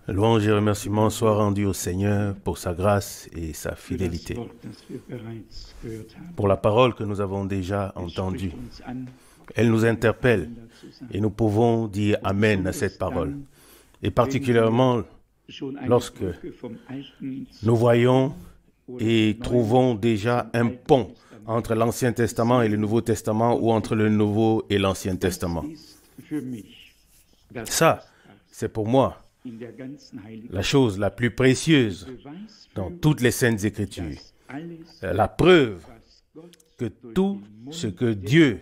Louange et remerciements soient rendus au Seigneur pour sa grâce et sa fidélité. Pour la parole que nous avons déjà entendue, elle nous interpelle et nous pouvons dire Amen à cette parole. Et particulièrement lorsque nous voyons et trouvons déjà un pont entre l'Ancien Testament et le Nouveau Testament ou entre le Nouveau et l'Ancien Testament. Ça, c'est pour moi la chose la plus précieuse dans toutes les Saintes Écritures. La preuve que tout ce que Dieu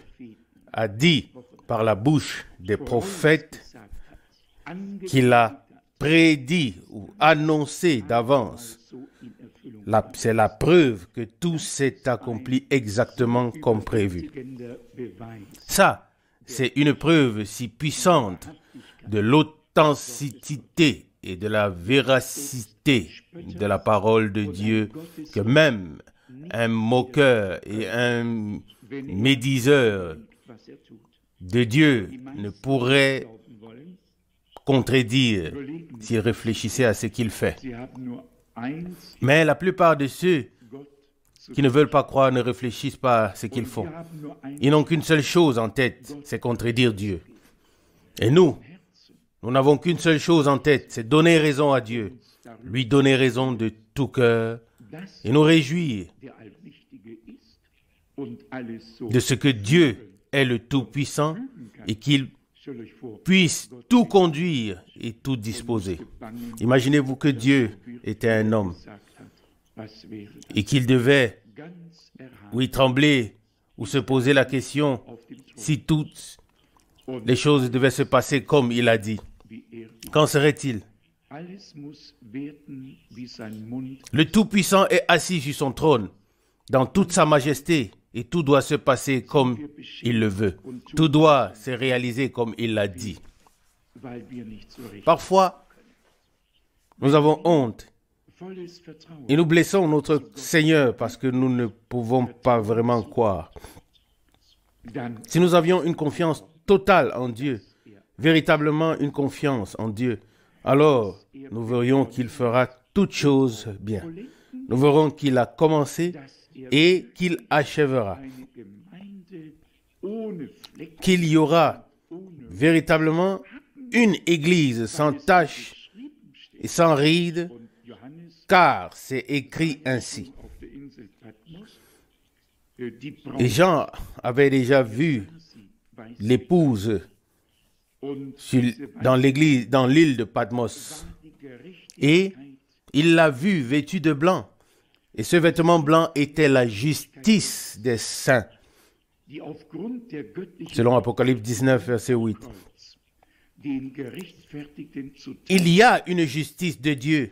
a dit par la bouche des prophètes, qu'il a prédit ou annoncé d'avance, c'est la preuve que tout s'est accompli exactement comme prévu. Ça, c'est une preuve si puissante de l'authenticité et de la véracité de la parole de Dieu que même un moqueur et un médiseur de Dieu ne pourrait contredire s'il réfléchissait à ce qu'il fait. Mais la plupart de ceux qui ne veulent pas croire ne réfléchissent pas à ce qu'ils font. Ils n'ont qu'une seule chose en tête, c'est contredire Dieu. Et nous n'avons qu'une seule chose en tête, c'est donner raison à Dieu, lui donner raison de tout cœur et nous réjouir de ce que Dieu est le Tout-Puissant et qu'il puisse tout conduire et tout disposer. Imaginez-vous que Dieu était un homme et qu'il devait, trembler ou se poser la question si toutes les choses devaient se passer comme il a dit. Qu'en serait-il? Le Tout-Puissant est assis sur son trône dans toute sa majesté et tout doit se passer comme il le veut. Tout doit se réaliser comme il l'a dit. Parfois, nous avons honte et nous blessons notre Seigneur parce que nous ne pouvons pas vraiment croire. Si nous avions une confiance totale en Dieu, véritablement une confiance en Dieu, alors nous verrions qu'il fera toutes choses bien. Nous verrons qu'il a commencé et qu'il achèvera. Qu'il y aura véritablement une église sans tache et sans ride, car c'est écrit ainsi. Et Jean avait déjà vu l'épouse dans l'église, dans l'île de Patmos. Et il l'a vue vêtue de blanc. Et ce vêtement blanc était la justice des saints. Selon Apocalypse 19, verset 8. Il y a une justice de Dieu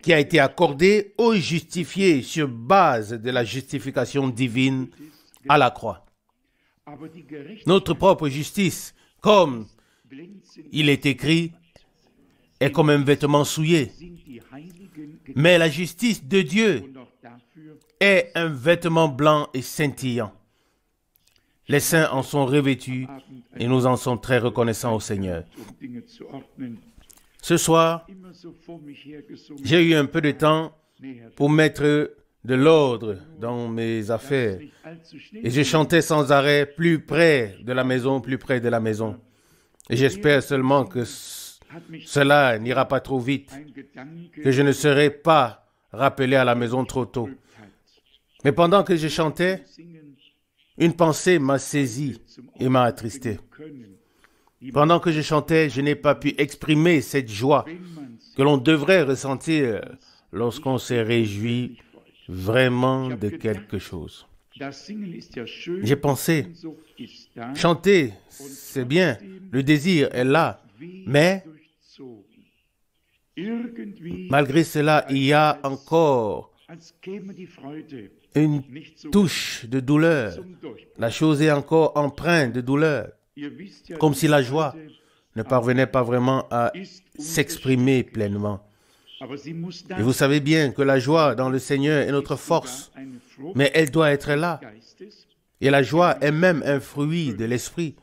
qui a été accordée aux justifiés sur base de la justification divine à la croix. Notre propre justice, comme il est écrit, est comme un vêtement souillé. Mais la justice de Dieu est un vêtement blanc et scintillant. Les saints en sont revêtus et nous en sommes très reconnaissants au Seigneur. Ce soir, j'ai eu un peu de temps pour mettre de l'ordre dans mes affaires et je chantais sans arrêt plus près de la maison, plus près de la maison. Et j'espère seulement que cela n'ira pas trop vite, que je ne serai pas rappelé à la maison trop tôt. Mais pendant que je chantais, une pensée m'a saisi et m'a attristé. Pendant que je chantais, je n'ai pas pu exprimer cette joie que l'on devrait ressentir lorsqu'on s'est réjoui vraiment de quelque chose. J'ai pensé, chanter, c'est bien, le désir est là, mais malgré cela, il y a encore une touche de douleur. La chose est encore empreinte de douleur, comme si la joie ne parvenait pas vraiment à s'exprimer pleinement. Et vous savez bien que la joie dans le Seigneur est notre force, mais elle doit être là. Et la joie est même un fruit de l'esprit,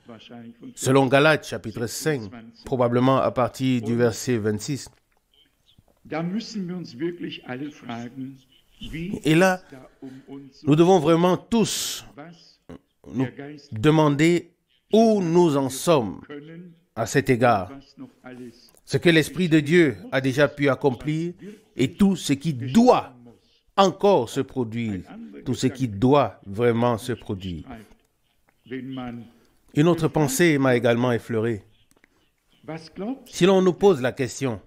selon Galates chapitre 5, probablement à partir du verset 26. Et là, nous devons vraiment tous nous demander où nous en sommes à cet égard. Ce que l'Esprit de Dieu a déjà pu accomplir et tout ce qui doit encore se produire, tout ce qui doit vraiment se produire. Une autre pensée m'a également effleuré. Si l'on nous pose la question,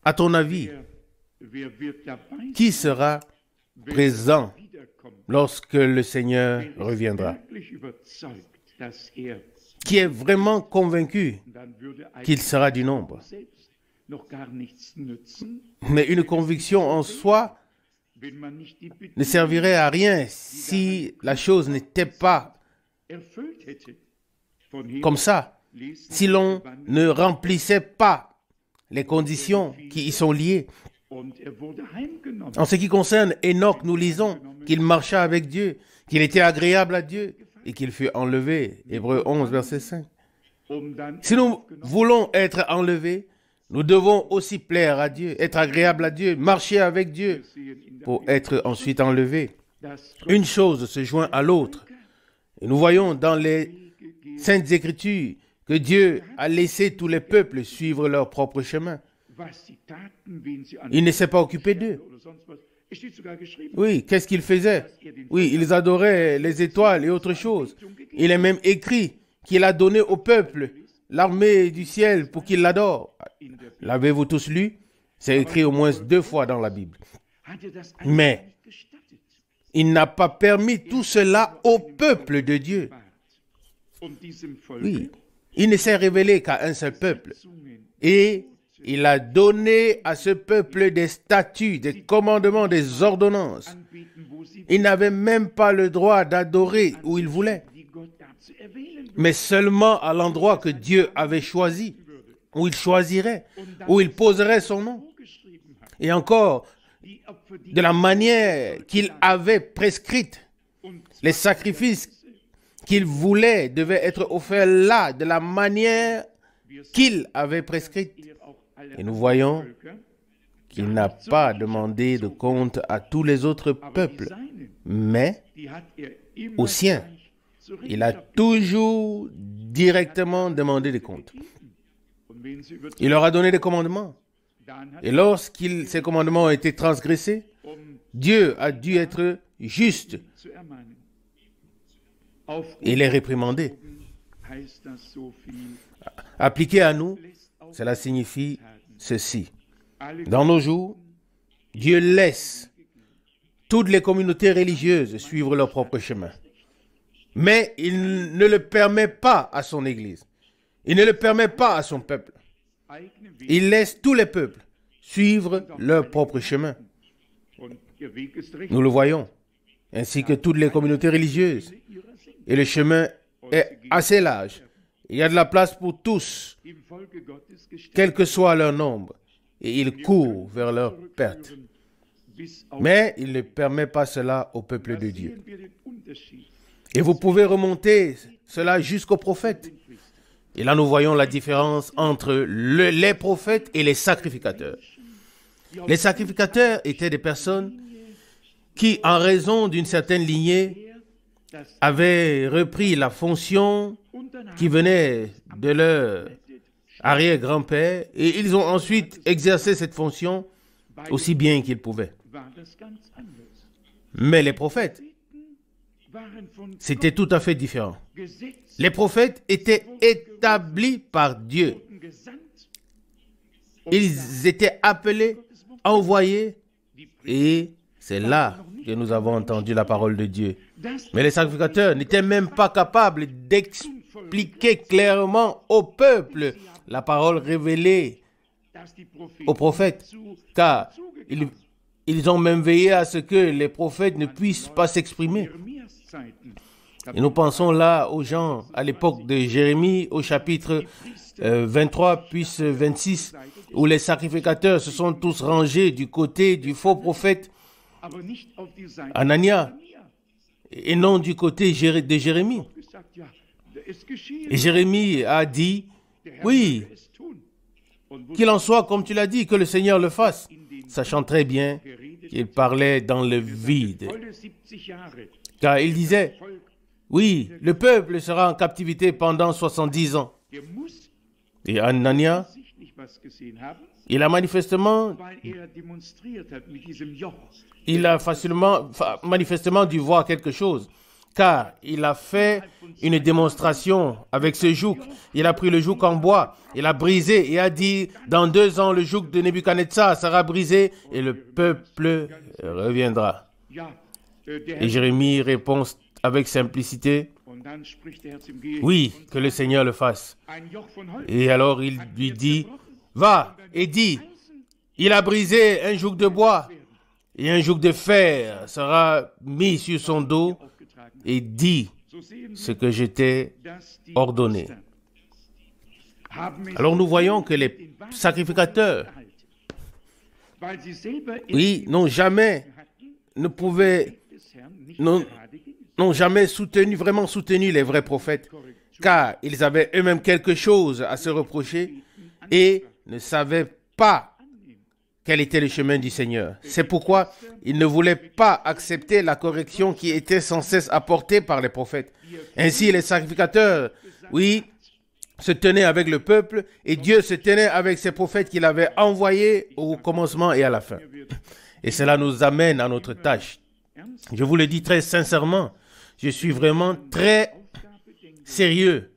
à ton avis, qui sera présent lorsque le Seigneur reviendra? Qui est vraiment convaincu qu'il sera du nombre? Mais une conviction en soi ne servirait à rien si la chose n'était pas comme ça, si l'on ne remplissait pas les conditions qui y sont liées. En ce qui concerne Enoch, nous lisons qu'il marcha avec Dieu, qu'il était agréable à Dieu et qu'il fut enlevé. Hébreux 11, verset 5. Si nous voulons être enlevés, nous devons aussi plaire à Dieu, être agréable à Dieu, marcher avec Dieu pour être ensuite enlevés. Une chose se joint à l'autre. Et nous voyons dans les Saintes Écritures que Dieu a laissé tous les peuples suivre leur propre chemin. Il ne s'est pas occupé d'eux. Oui, qu'est-ce qu'ils faisaient? Oui, ils adoraient les étoiles et autres choses. Il est même écrit qu'il a donné au peuple l'armée du ciel pour qu'il l'adore. L'avez-vous tous lu? C'est écrit au moins 2 fois dans la Bible. Mais il n'a pas permis tout cela au peuple de Dieu. Oui, il ne s'est révélé qu'à un seul peuple. Et il a donné à ce peuple des statuts, des commandements, des ordonnances. Il n'avait même pas le droit d'adorer où il voulait, mais seulement à l'endroit que Dieu avait choisi, où il choisirait, où il poserait son nom. Et encore, de la manière qu'il avait prescrite, les sacrifices qu'il voulait devaient être offerts là, de la manière qu'il avait prescrite. Et nous voyons qu'il n'a pas demandé de compte à tous les autres peuples, mais aux siens. Il a toujours directement demandé des comptes. Il leur a donné des commandements. Et lorsque ces commandements ont été transgressés, Dieu a dû être juste et les réprimander. Appliqué à nous, cela signifie ceci. Dans nos jours, Dieu laisse toutes les communautés religieuses suivre leur propre chemin. Mais il ne le permet pas à son Église. Il ne le permet pas à son peuple. Il laisse tous les peuples suivre leur propre chemin. Nous le voyons, ainsi que toutes les communautés religieuses. Et le chemin est assez large. Il y a de la place pour tous, quel que soit leur nombre. Et ils courent vers leur perte. Mais il ne permet pas cela au peuple de Dieu. Et vous pouvez remonter cela jusqu'aux prophètes. Et là, nous voyons la différence entre les prophètes et les sacrificateurs. Les sacrificateurs étaient des personnes qui, en raison d'une certaine lignée, avaient repris la fonction qui venait de leur arrière-grand-père et ils ont ensuite exercé cette fonction aussi bien qu'ils pouvaient. Mais les prophètes, c'était tout à fait différent. Les prophètes étaient établis par Dieu. Ils étaient appelés, envoyés, et c'est là que nous avons entendu la parole de Dieu. Mais les sacrificateurs n'étaient même pas capables d'expliquer clairement au peuple la parole révélée aux prophètes, car ils ont même veillé à ce que les prophètes ne puissent pas s'exprimer. Et nous pensons là aux gens à l'époque de Jérémie, au chapitre 23 puis 26, où les sacrificateurs se sont tous rangés du côté du faux prophète Anania. et non du côté de Jérémie. Et Jérémie a dit, oui, qu'il en soit comme tu l'as dit, que le Seigneur le fasse, sachant très bien qu'il parlait dans le vide. Car il disait, oui, le peuple sera en captivité pendant 70 ans. Et Anania, il a manifestement dû voir quelque chose, car il a fait une démonstration avec ce joug. Il a pris le joug en bois, il a brisé et a dit, dans 2 ans, le joug de Nebuchadnezzar sera brisé et le peuple reviendra. Et Jérémie répond avec simplicité, oui, que le Seigneur le fasse. Et alors il lui dit, va et dis, il a brisé un joug de bois et un joug de fer sera mis sur son dos et dis ce que je t'ai ordonné. Alors nous voyons que les sacrificateurs, oui, n'ont jamais vraiment soutenu les vrais prophètes, car ils avaient eux-mêmes quelque chose à se reprocher et ne savaient pas quel était le chemin du Seigneur. C'est pourquoi ils ne voulaient pas accepter la correction qui était sans cesse apportée par les prophètes. Ainsi, les sacrificateurs, oui, se tenaient avec le peuple et Dieu se tenait avec ses prophètes qu'il avait envoyés au commencement et à la fin. Et cela nous amène à notre tâche. Je vous le dis très sincèrement, je suis vraiment très sérieux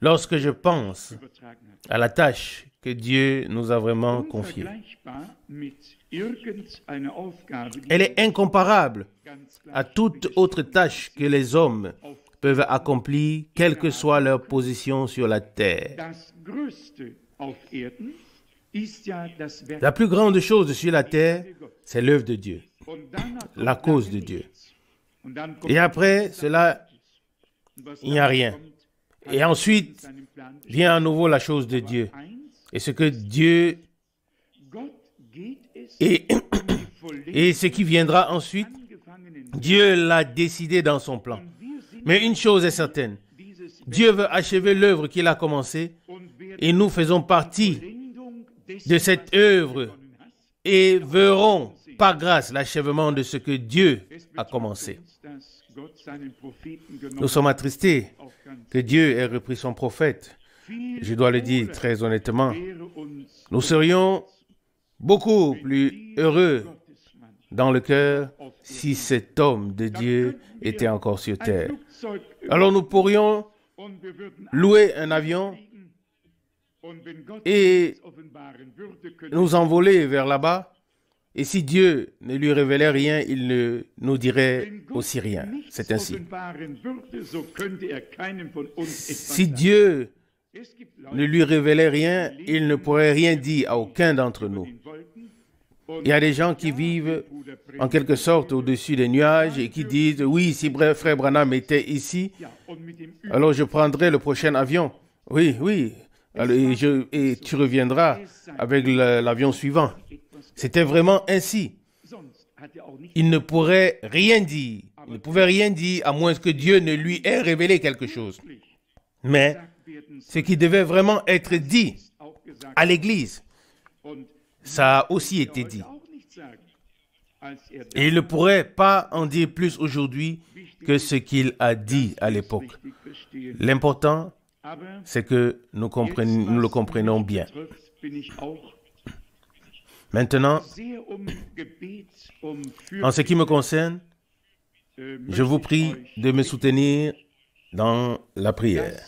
lorsque je pense à la tâche que Dieu nous a vraiment confiée. Elle est incomparable à toute autre tâche que les hommes peuvent accomplir, quelle que soit leur position sur la terre. La plus grande chose sur la terre, c'est l'œuvre de Dieu, la cause de Dieu. Et après cela, il n'y a rien. Et ensuite, vient à nouveau la chose de Dieu. Et ce que Dieu... Et ce qui viendra ensuite, Dieu l'a décidé dans son plan. Mais une chose est certaine, Dieu veut achever l'œuvre qu'il a commencée et nous faisons partie de cette œuvre et verrons par grâce l'achèvement de ce que Dieu a commencé. Nous sommes attristés que Dieu ait repris son prophète. Je dois le dire très honnêtement. Nous serions beaucoup plus heureux dans le cœur si cet homme de Dieu était encore sur terre. Alors nous pourrions louer un avion et nous envoler vers là-bas. Et si Dieu ne lui révélait rien, il ne nous dirait aussi rien. C'est ainsi. Si Dieu ne lui révélait rien, il ne pourrait rien dire à aucun d'entre nous. Il y a des gens qui vivent en quelque sorte au-dessus des nuages et qui disent, oui, si frère Branham était ici, alors je prendrai le prochain avion. Oui, oui, et tu reviendras avec l'avion suivant. C'était vraiment ainsi. Il ne pourrait rien dire. Il ne pouvait rien dire à moins que Dieu ne lui ait révélé quelque chose. Mais ce qui devait vraiment être dit à l'Église, ça a aussi été dit. Et il ne pourrait pas en dire plus aujourd'hui que ce qu'il a dit à l'époque. L'important, c'est que nous le comprenions bien. Maintenant, en ce qui me concerne, je vous prie de me soutenir dans la prière,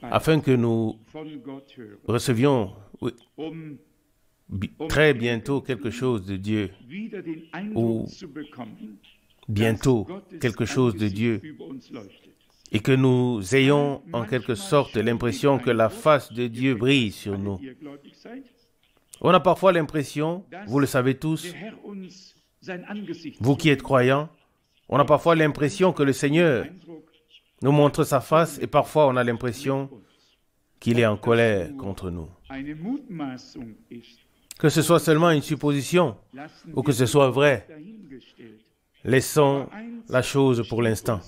afin que nous recevions très bientôt quelque chose de Dieu, ou bientôt quelque chose de Dieu, et que nous ayons en quelque sorte l'impression que la face de Dieu brille sur nous. On a parfois l'impression, vous le savez tous, vous qui êtes croyants, on a parfois l'impression que le Seigneur nous montre sa face et parfois on a l'impression qu'il est en colère contre nous. Que ce soit seulement une supposition ou que ce soit vrai, laissons la chose pour l'instant.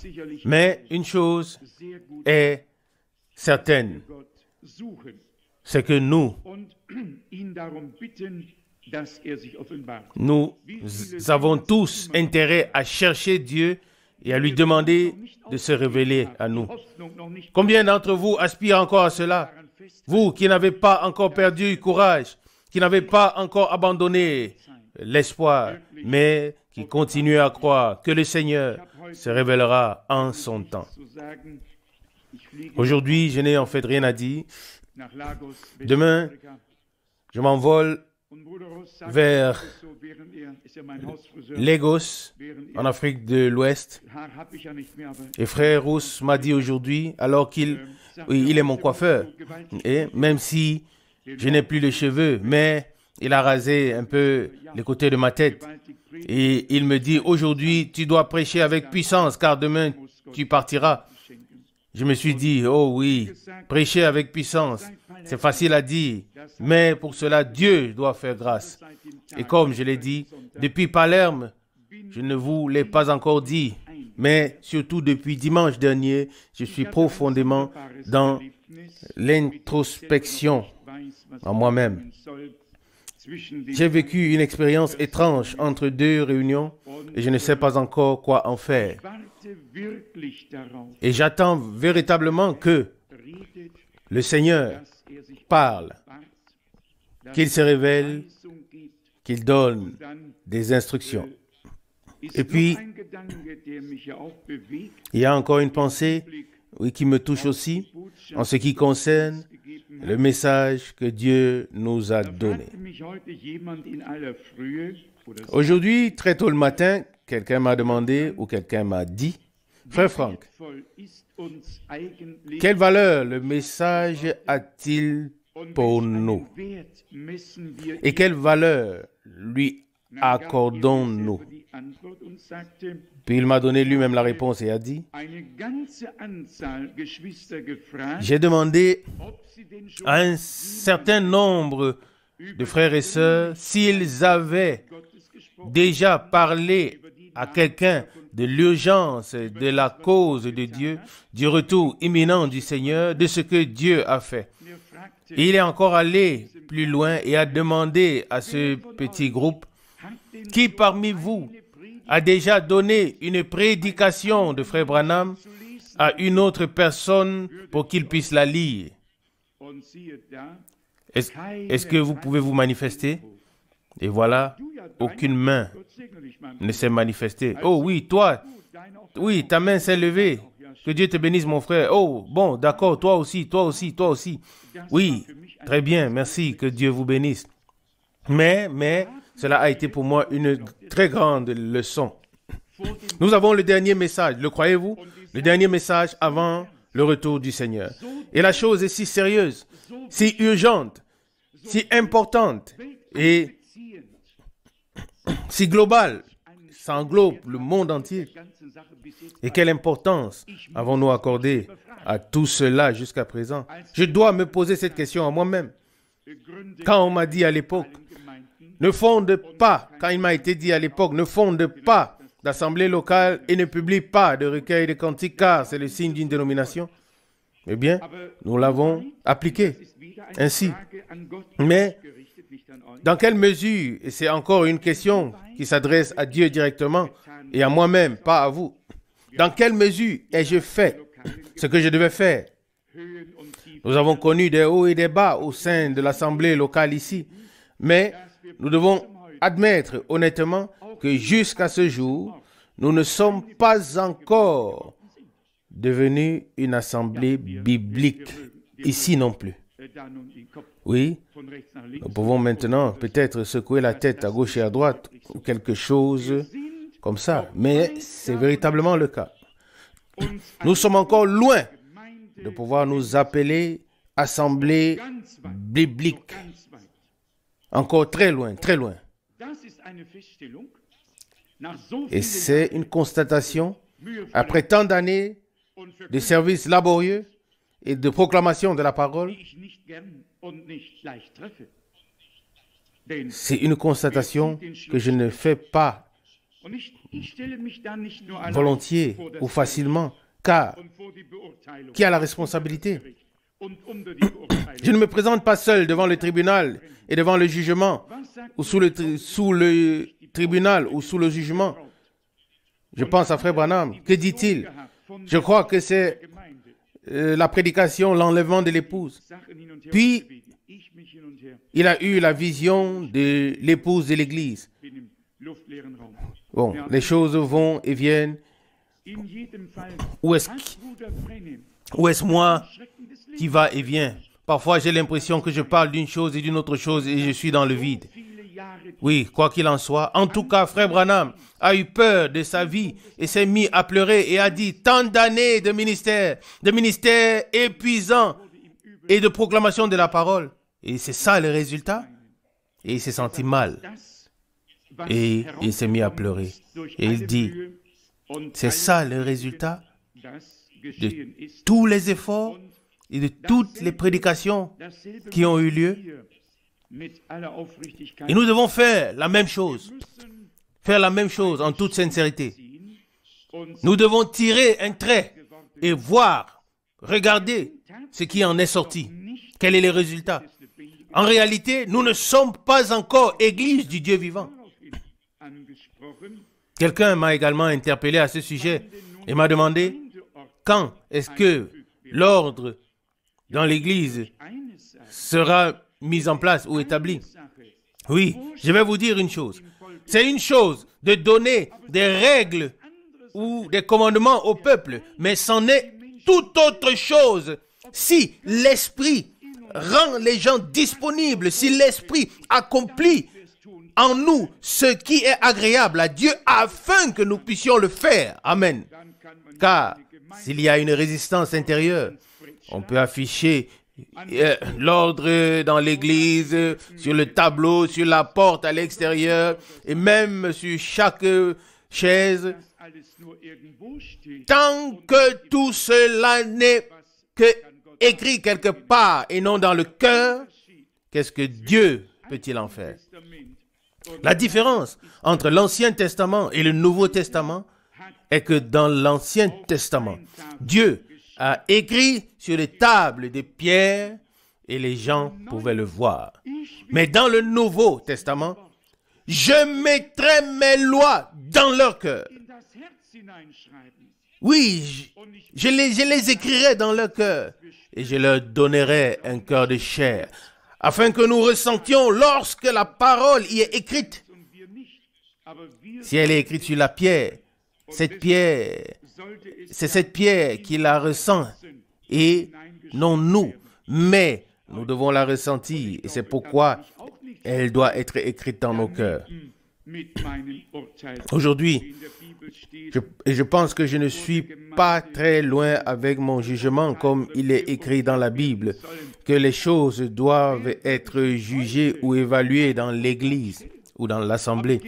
Mais une chose est certaine, c'est que nous avons tous intérêt à chercher Dieu et à lui demander de se révéler à nous. Combien d'entre vous aspirent encore à cela? Vous qui n'avez pas encore perdu courage, qui n'avez pas encore abandonné l'espoir, mais qui continuez à croire que le Seigneur se révélera en son temps. Aujourd'hui, je n'ai en fait rien à dire. Demain, je m'envole vers Lagos, en Afrique de l'Ouest. Et frère Rousse m'a dit aujourd'hui, alors qu'il est mon coiffeur, et même si je n'ai plus de cheveux, mais il a rasé un peu les côtés de ma tête. Et il me dit, aujourd'hui, tu dois prêcher avec puissance, car demain, tu partiras. Je me suis dit, oh oui, prêcher avec puissance, c'est facile à dire, mais pour cela, Dieu doit faire grâce. Et comme je l'ai dit, depuis Palerme, je ne vous l'ai pas encore dit, mais surtout depuis dimanche dernier, je suis profondément dans l'introspection en moi-même. J'ai vécu une expérience étrange entre deux réunions et je ne sais pas encore quoi en faire. Et j'attends véritablement que le Seigneur parle, qu'il se révèle, qu'il donne des instructions. Et puis, il y a encore une pensée qui me touche aussi en ce qui concerne le message que Dieu nous a donné. Aujourd'hui, très tôt le matin, quelqu'un m'a demandé ou quelqu'un m'a dit, « Frère Franck, quelle valeur le message a-t-il pour nous? Et quelle valeur lui accordons-nous » Puis il m'a donné lui-même la réponse et a dit, « J'ai demandé à un certain nombre de frères et sœurs s'ils avaient déjà parlé à quelqu'un de l'urgence, de la cause de Dieu, du retour imminent du Seigneur, de ce que Dieu a fait. » Et il est encore allé plus loin et a demandé à ce petit groupe, « Qui parmi vous a déjà donné une prédication de Frère Branham à une autre personne pour qu'il puisse la lire? » Est-ce que vous pouvez vous manifester? Et voilà, aucune main ne s'est manifestée. Oh oui, toi, oui, ta main s'est levée. Que Dieu te bénisse, mon frère. Oh, bon, d'accord, toi aussi, toi aussi, toi aussi. Oui, très bien, merci, que Dieu vous bénisse. Mais, cela a été pour moi une très grande leçon. Nous avons le dernier message, le croyez-vous? Le dernier message avant le retour du Seigneur. Et la chose est si sérieuse, si urgente, si importante et si globale. Ça englobe le monde entier. Et quelle importance avons-nous accordé à tout cela jusqu'à présent? Je dois me poser cette question à moi-même. Quand on m'a dit à l'époque, ne fonde pas, quand il m'a été dit à l'époque, ne fonde pas d'assemblée locale et ne publie pas de recueil de cantiques car c'est le signe d'une dénomination. Eh bien, nous l'avons appliqué ainsi. Mais dans quelle mesure, et c'est encore une question qui s'adresse à Dieu directement et à moi-même, pas à vous, dans quelle mesure ai-je fait ce que je devais faire? Nous avons connu des hauts et des bas au sein de l'assemblée locale ici, mais nous devons admettre honnêtement que jusqu'à ce jour, nous ne sommes pas encore devenus une assemblée biblique, ici non plus. Oui, nous pouvons maintenant peut-être secouer la tête à gauche et à droite ou quelque chose comme ça, mais c'est véritablement le cas. Nous sommes encore loin de pouvoir nous appeler assemblée biblique. Encore très loin, très loin. Et c'est une constatation, après tant d'années de services laborieux et de proclamation de la parole, C'est une constatation que je ne fais pas volontiers ou facilement, car qui a la responsabilité? Je ne me présente pas seul devant le tribunal et devant le jugement, ou sous le tribunal ou sous le jugement. Je pense à Frère Branham. Que dit-il? Je crois que c'est la prédication, l'enlèvement de l'épouse. Puis, il a eu la vision de l'épouse de l'Église. Bon, les choses vont et viennent. Où est-ce moi qui va et vient? Parfois, j'ai l'impression que je parle d'une chose et d'une autre chose et je suis dans le vide. Oui, quoi qu'il en soit. En tout cas, Frère Branham a eu peur de sa vie et s'est mis à pleurer et a dit tant d'années de ministère épuisant et de proclamation de la parole. Et c'est ça le résultat. Et il s'est senti mal. Et il s'est mis à pleurer. Et il dit, c'est ça le résultat de tous les efforts et de toutes les prédications qui ont eu lieu. Et nous devons faire la même chose. Faire la même chose en toute sincérité. Nous devons tirer un trait et voir, regarder ce qui en est sorti. Quel est le résultat? En réalité, nous ne sommes pas encore Église du Dieu vivant. Quelqu'un m'a également interpellé à ce sujet et m'a demandé quand est-ce que l'ordre dans l'Église sera mis en place ou établi. Oui, je vais vous dire une chose. C'est une chose de donner des règles ou des commandements au peuple, mais c'en est toute autre chose si l'Esprit rend les gens disponibles, si l'Esprit accomplit en nous ce qui est agréable à Dieu afin que nous puissions le faire. Amen. Car s'il y a une résistance intérieure, on peut afficher l'ordre dans l'église, sur le tableau, sur la porte à l'extérieur et même sur chaque chaise. Tant que tout cela n'est que écrit quelque part et non dans le cœur, qu'est-ce que Dieu peut-il en faire? La différence entre l'Ancien Testament et le Nouveau Testament est que dans l'Ancien Testament, Dieu a écrit sur les tables de pierre et les gens pouvaient le voir. Mais dans le Nouveau Testament, je mettrai mes lois dans leur cœur. Oui, je les écrirai dans leur cœur et je leur donnerai un cœur de chair, afin que nous ressentions lorsque la parole y est écrite. Si elle est écrite sur la pierre, cette pierre, c'est cette pierre qui la ressent et non nous, mais nous devons la ressentir et c'est pourquoi elle doit être écrite dans nos cœurs. Aujourd'hui, je pense que je ne suis pas très loin avec mon jugement comme il est écrit dans la Bible, que les choses doivent être jugées ou évaluées dans l'Église ou dans l'Assemblée.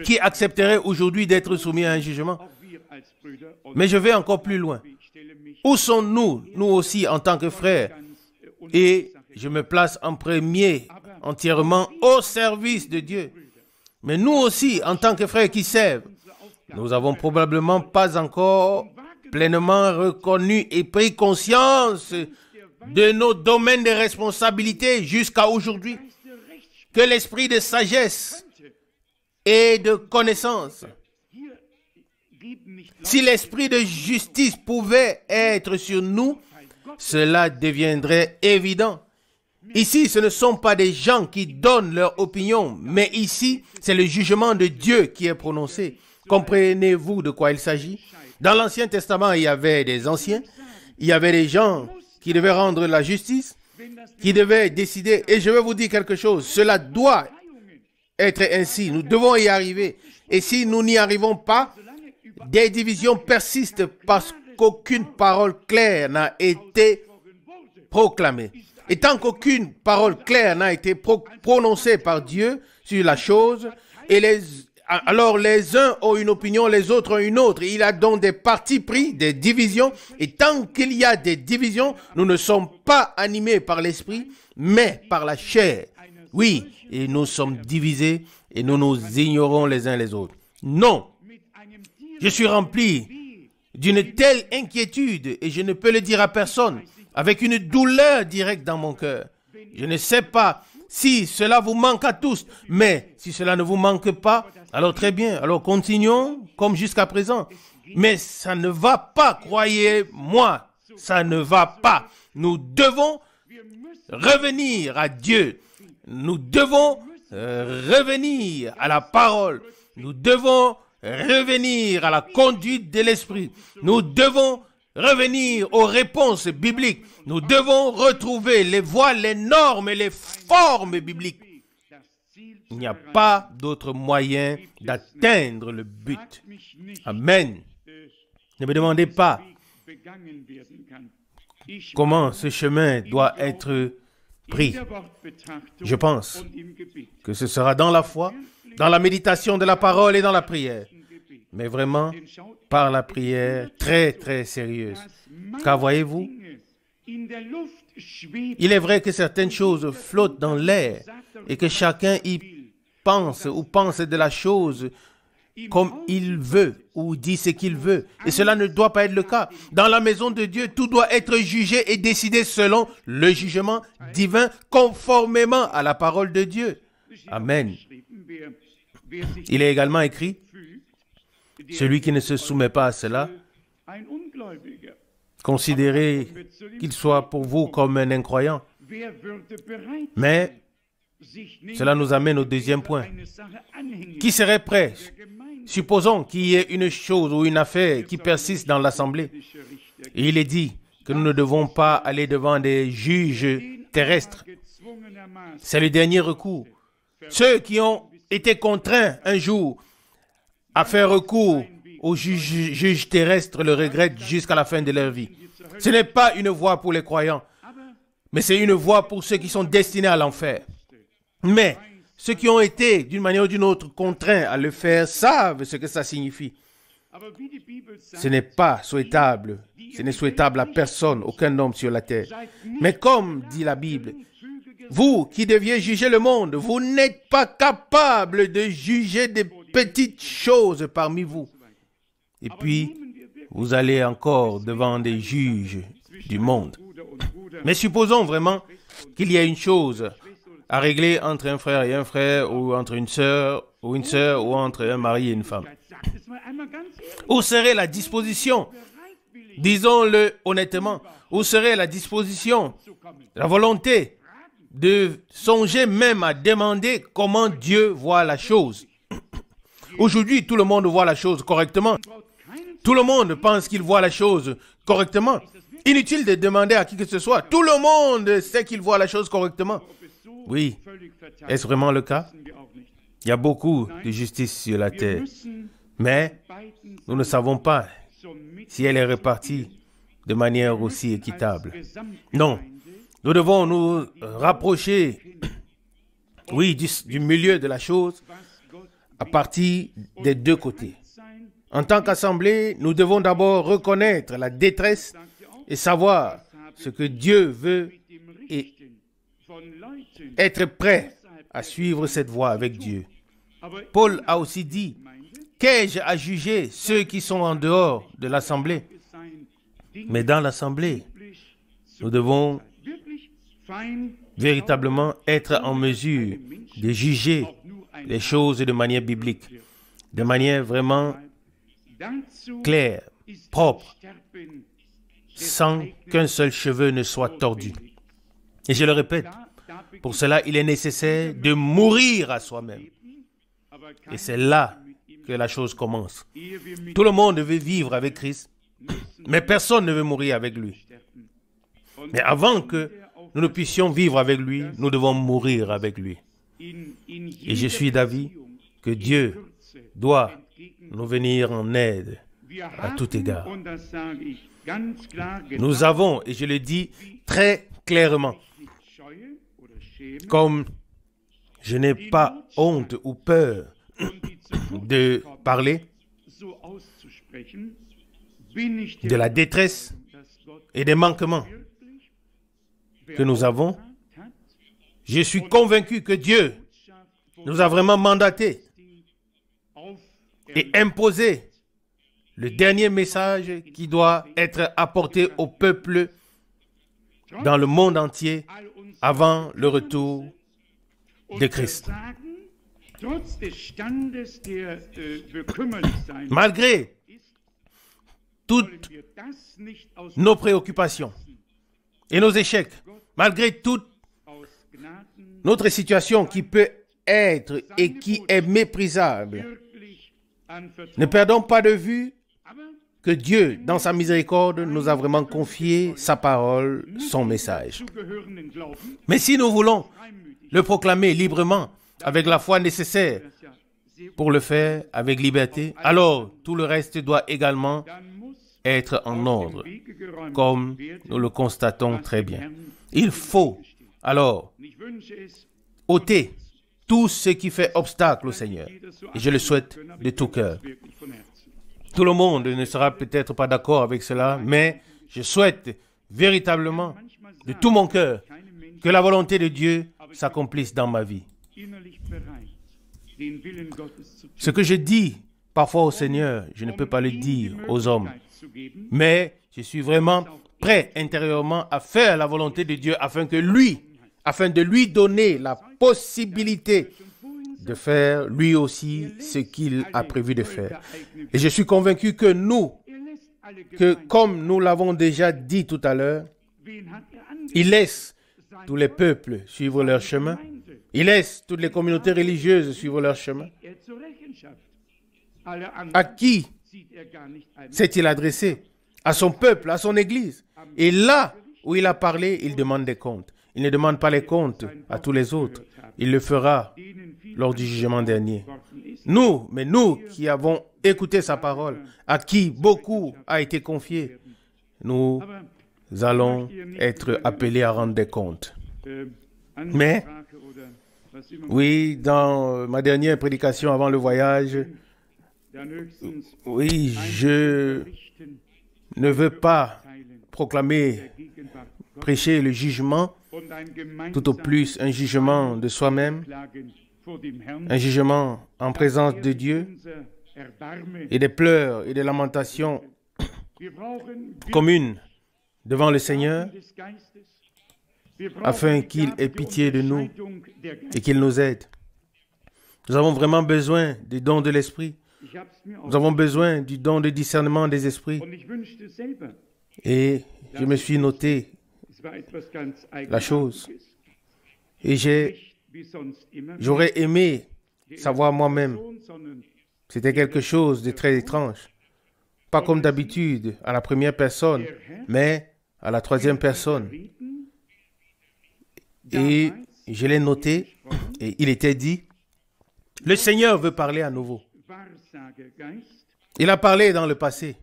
Qui accepterait aujourd'hui d'être soumis à un jugement? Mais je vais encore plus loin. Où sommes-nous, nous aussi, en tant que frères? Et je me place en premier, entièrement au service de Dieu. Mais nous aussi, en tant que frères qui servent, nous n'avons probablement pas encore pleinement reconnu et pris conscience de nos domaines de responsabilité jusqu'à aujourd'hui. Que l'esprit de sagesse et de connaissance, si l'esprit de justice pouvait être sur nous, cela deviendrait évident. Ici, ce ne sont pas des gens qui donnent leur opinion, mais ici, c'est le jugement de Dieu qui est prononcé. Comprenez-vous de quoi il s'agit? Dans l'Ancien Testament, il y avait des anciens, il y avait des gens qui devaient rendre la justice, qui devaient décider. Et je vais vous dire quelque chose, cela doit être ainsi. Nous devons y arriver. Et si nous n'y arrivons pas, des divisions persistent parce qu'aucune parole claire n'a été proclamée. Et tant qu'aucune parole claire n'a été prononcée par Dieu sur la chose, alors les uns ont une opinion, les autres ont une autre. Il y a donc des partis pris, des divisions. Et tant qu'il y a des divisions, nous ne sommes pas animés par l'esprit, mais par la chair. Oui, et nous sommes divisés et nous nous ignorons les uns les autres. Non, je suis rempli d'une telle inquiétude et je ne peux le dire à personne, avec une douleur directe dans mon cœur. Je ne sais pas si cela vous manque à tous, mais si cela ne vous manque pas, alors très bien, alors continuons comme jusqu'à présent. Mais ça ne va pas, croyez-moi, ça ne va pas. Nous devons revenir à Dieu. Nous devons revenir à la parole. Nous devons revenir à la conduite de l'esprit. Nous devons revenir aux réponses bibliques. Nous devons retrouver les voies, les normes et les formes bibliques. Il n'y a pas d'autre moyen d'atteindre le but. Amen. Ne me demandez pas comment ce chemin doit être pris. Je pense que ce sera dans la foi, dans la méditation de la parole et dans la prière. Mais vraiment, par la prière très, très sérieuse. Car voyez-vous, il est vrai que certaines choses flottent dans l'air et que chacun y pense ou pense de la chose comme il veut ou dit ce qu'il veut. Et cela ne doit pas être le cas. Dans la maison de Dieu, tout doit être jugé et décidé selon le jugement divin, conformément à la parole de Dieu. Amen. Il est également écrit, celui qui ne se soumet pas à cela, considérez qu'il soit pour vous comme un incroyant. Mais cela nous amène au deuxième point. Qui serait prêt? Supposons qu'il y ait une chose ou une affaire qui persiste dans l'assemblée. Et il est dit que nous ne devons pas aller devant des juges terrestres. C'est le dernier recours. Ceux qui ont été contraints un jour à faire recours aux juges terrestres le regrettent jusqu'à la fin de leur vie. Ce n'est pas une voie pour les croyants, mais c'est une voie pour ceux qui sont destinés à l'enfer. Mais ceux qui ont été, d'une manière ou d'une autre, contraints à le faire, savent ce que ça signifie. Ce n'est pas souhaitable. Ce n'est souhaitable à personne, aucun homme sur la terre. Mais comme dit la Bible, vous qui deviez juger le monde, vous n'êtes pas capable de juger des petites choses parmi vous. Et puis, vous allez encore devant des juges du monde. Mais supposons vraiment qu'il y a une chose à régler entre un frère et un frère, ou entre une sœur, ou entre un mari et une femme. Où serait la disposition, disons-le honnêtement, où serait la disposition, la volonté de songer même à demander comment Dieu voit la chose? Aujourd'hui, tout le monde voit la chose correctement. Tout le monde pense qu'il voit la chose correctement. Inutile de demander à qui que ce soit. Tout le monde sait qu'il voit la chose correctement. Oui. Est-ce vraiment le cas? Il y a beaucoup de justice sur la terre. Mais nous ne savons pas si elle est répartie de manière aussi équitable. Non. Nous devons nous rapprocher, oui, du milieu de la chose à partir des deux côtés. En tant qu'assemblée, nous devons d'abord reconnaître la détresse et savoir ce que Dieu veut et être prêt à suivre cette voie avec Dieu. Paul a aussi dit, qu'ai-je à juger ceux qui sont en dehors de l'assemblée? Mais dans l'assemblée, nous devons véritablement être en mesure de juger les choses de manière biblique, de manière vraiment claire, propre, sans qu'un seul cheveu ne soit tordu. Et je le répète, pour cela, il est nécessaire de mourir à soi-même. Et c'est là que la chose commence. Tout le monde veut vivre avec Christ, mais personne ne veut mourir avec lui. Mais avant que nous ne puissions vivre avec lui, nous devons mourir avec lui. Et je suis d'avis que Dieu doit nous venir en aide à tout égard. Nous avons, et je le dis très clairement, comme je n'ai pas honte ou peur de parler de la détresse et des manquements que nous avons, Je suis convaincu que Dieu nous a vraiment mandatés et imposé le dernier message qui doit être apporté au peuple dans le monde entier avant le retour de Christ. Malgré toutes nos préoccupations et nos échecs, malgré toute notre situation qui peut être et qui est méprisable, ne perdons pas de vue que Dieu, dans sa miséricorde, nous a vraiment confié sa parole, son message. Mais si nous voulons le proclamer librement, avec la foi nécessaire pour le faire avec liberté, alors tout le reste doit également être en ordre, comme nous le constatons très bien. Il faut alors ôter tout ce qui fait obstacle au Seigneur. Et je le souhaite de tout cœur. Tout le monde ne sera peut-être pas d'accord avec cela, mais je souhaite véritablement, de tout mon cœur, que la volonté de Dieu s'accomplisse dans ma vie. Ce que je dis parfois au Seigneur, je ne peux pas le dire aux hommes, mais je suis vraiment prêt intérieurement à faire la volonté de Dieu afin de lui donner la possibilité de faire lui aussi ce qu'il a prévu de faire. Et je suis convaincu que comme nous l'avons déjà dit tout à l'heure, il laisse tous les peuples suivre leur chemin. Il laisse toutes les communautés religieuses suivre leur chemin. À qui s'est-il adressé? À son peuple, à son Église. Et là où il a parlé, il demande des comptes. Il ne demande pas les comptes à tous les autres. Il le fera lors du jugement dernier. Nous qui avons écouté sa parole, à qui beaucoup a été confié, nous allons être appelés à rendre des comptes. Mais, oui, dans ma dernière prédication avant le voyage, oui, je ne veux pas prêcher le jugement, tout au plus un jugement de soi-même, un jugement en présence de Dieu et des pleurs et des lamentations communes devant le Seigneur afin qu'il ait pitié de nous et qu'il nous aide. Nous avons vraiment besoin du don de l'Esprit. Nous avons besoin du don de discernement des esprits. Et je me suis noté la chose. Et j'aurais aimé savoir moi-même. C'était quelque chose de très étrange. Pas comme d'habitude à la première personne, mais à la troisième personne. Et je l'ai noté et il était dit, le Seigneur veut parler à nouveau. Il a parlé dans le passé,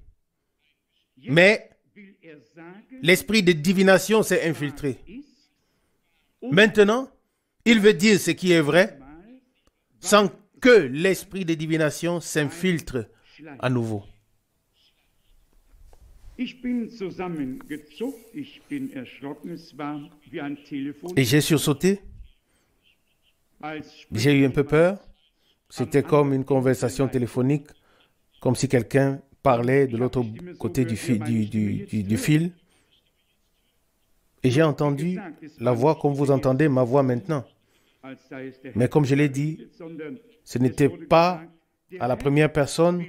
mais l'esprit de divination s'est infiltré. Maintenant, il veut dire ce qui est vrai sans que l'esprit de divination s'infiltre à nouveau. Et j'ai sursauté. J'ai eu un peu peur. C'était comme une conversation téléphonique, comme si quelqu'un parlait de l'autre côté du fil. Et j'ai entendu la voix comme vous entendez ma voix maintenant. Mais comme je l'ai dit, ce n'était pas à la première personne,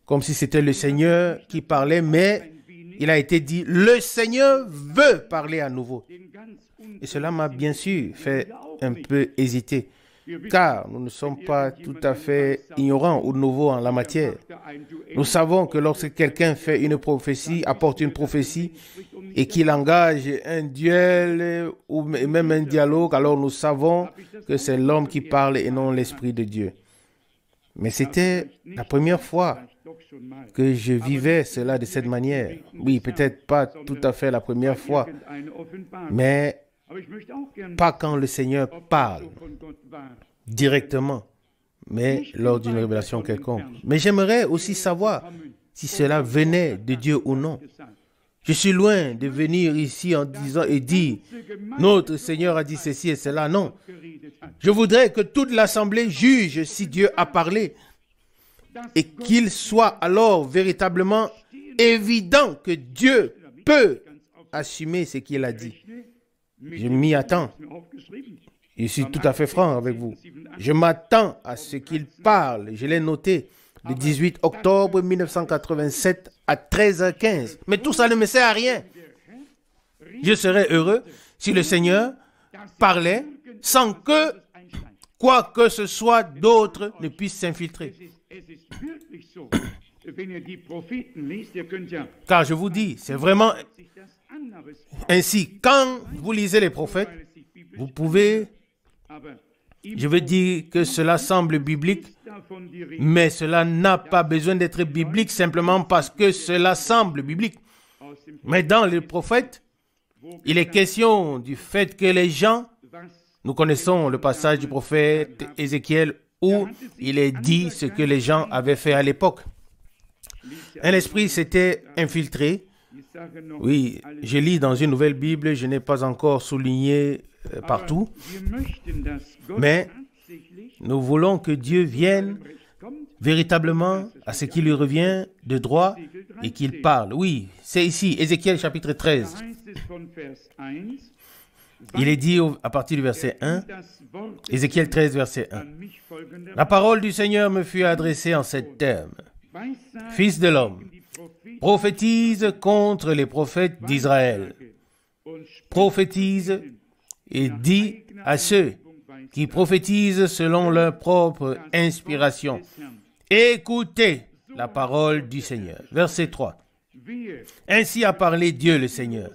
comme si c'était le Seigneur qui parlait, mais il a été dit, le Seigneur veut parler à nouveau. Et cela m'a bien sûr fait un peu hésiter, car nous ne sommes pas tout à fait ignorants ou nouveaux en la matière. Nous savons que lorsque quelqu'un fait une prophétie, apporte une prophétie, et qu'il engage un duel ou même un dialogue, alors nous savons que c'est l'homme qui parle et non l'Esprit de Dieu. Mais c'était la première fois que je vivais cela de cette manière. Oui, peut-être pas tout à fait la première fois, mais pas quand le Seigneur parle directement, mais lors d'une révélation quelconque. Mais j'aimerais aussi savoir si cela venait de Dieu ou non. Je suis loin de venir ici en disant et dire, notre Seigneur a dit ceci et cela. Non. Je voudrais que toute l'assemblée juge si Dieu a parlé et qu'il soit alors véritablement évident que Dieu peut assumer ce qu'il a dit. Je m'y attends. Je suis tout à fait franc avec vous. Je m'attends à ce qu'il parle. Je l'ai noté le 18 octobre 1987 à 13h15. Mais tout ça ne me sert à rien. Je serais heureux si le Seigneur parlait sans que quoi que ce soit d'autre ne puisse s'infiltrer. Car je vous dis, c'est vraiment ainsi. Quand vous lisez les prophètes, vous pouvez, je veux dire que cela semble biblique, mais cela n'a pas besoin d'être biblique simplement parce que cela semble biblique. Mais dans les prophètes, il est question du fait que les gens, nous connaissons le passage du prophète Ézéchiel où il est dit ce que les gens avaient fait à l'époque. Un esprit s'était infiltré. Oui, je lis dans une nouvelle Bible, je n'ai pas encore souligné partout, mais nous voulons que Dieu vienne véritablement à ce qui lui revient de droit et qu'il parle. Oui, c'est ici, Ézéchiel chapitre 13. Il est dit à partir du verset 1, Ézéchiel 13, verset 1. La parole du Seigneur me fut adressée en ces termes. Fils de l'homme, prophétise contre les prophètes d'Israël. Prophétise et dis à ceux qui prophétisent selon leur propre inspiration. Écoutez la parole du Seigneur. Verset 3. Ainsi a parlé Dieu le Seigneur.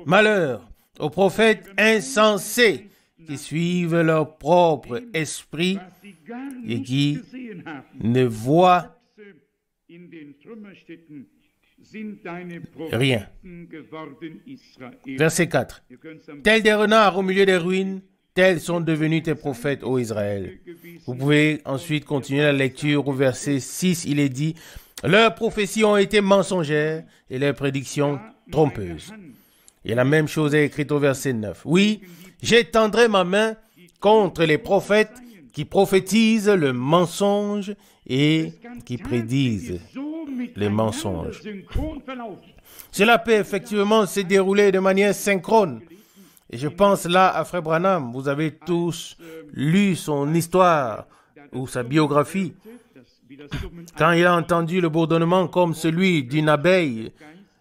Malheur aux prophètes insensés qui suivent leur propre esprit et qui ne voient rien. Verset 4. Tels des renards au milieu des ruines, tels sont devenus tes prophètes, ô Israël. Vous pouvez ensuite continuer la lecture au verset 6. Il est dit, leurs prophéties ont été mensongères et leurs prédictions trompeuses. Et la même chose est écrite au verset 9. Oui, j'étendrai ma main contre les prophètes qui prophétisent le mensonge et qui prédisent les mensonges. Cela peut effectivement se dérouler de manière synchrone. Et je pense là à Frère Branham. Vous avez tous lu son histoire ou sa biographie. Quand il a entendu le bourdonnement comme celui d'une abeille,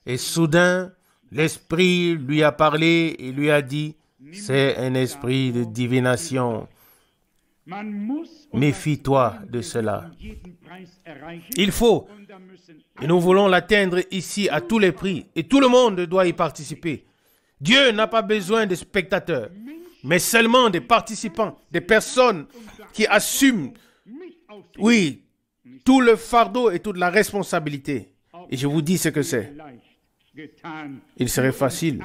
et soudain, l'esprit lui a parlé et lui a dit, c'est un esprit de divination. Méfie-toi de cela. Il faut, et nous voulons l'atteindre ici à tous les prix, et tout le monde doit y participer. Dieu n'a pas besoin de spectateurs, mais seulement des participants, des personnes qui assument, oui, tout le fardeau et toute la responsabilité. Et je vous dis ce que c'est. Il serait facile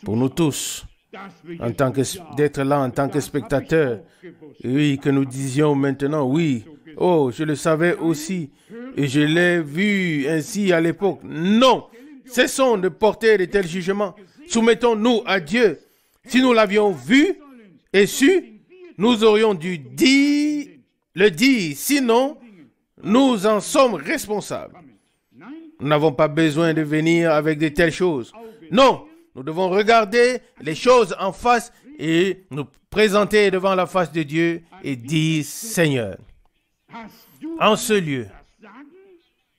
pour nous tous d'être là en tant que spectateurs. Oui, que nous disions maintenant, oui, oh, je le savais aussi et je l'ai vu ainsi à l'époque. Non, cessons de porter de tels jugements. Soumettons-nous à Dieu. Si nous l'avions vu et su, nous aurions dû le dire. Sinon, nous en sommes responsables. Nous n'avons pas besoin de venir avec de telles choses. Non, nous devons regarder les choses en face et nous présenter devant la face de Dieu et dire, Seigneur, en ce lieu,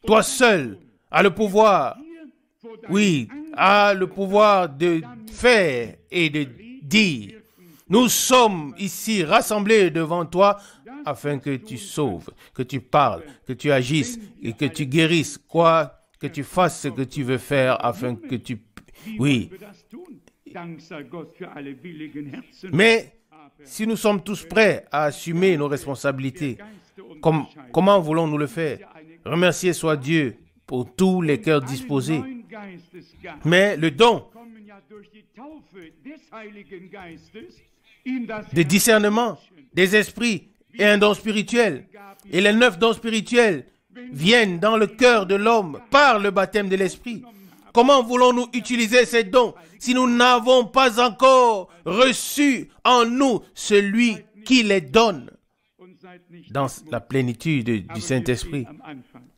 toi seul as le pouvoir, oui, as le pouvoir de faire et de dire. Nous sommes ici rassemblés devant toi afin que tu sauves, que tu parles, que tu agisses et que tu guérisses, quoi que tu fasses ce que tu veux faire afin que tu... Oui. Mais si nous sommes tous prêts à assumer nos responsabilités, comment voulons-nous le faire? Remercier soit Dieu pour tous les cœurs disposés. Mais le don de discernement des esprits est un don spirituel. Et les 9 dons spirituels viennent dans le cœur de l'homme par le baptême de l'esprit. comment voulons-nous utiliser ces dons si nous n'avons pas encore reçu en nous celui qui les donne dans la plénitude du Saint-Esprit?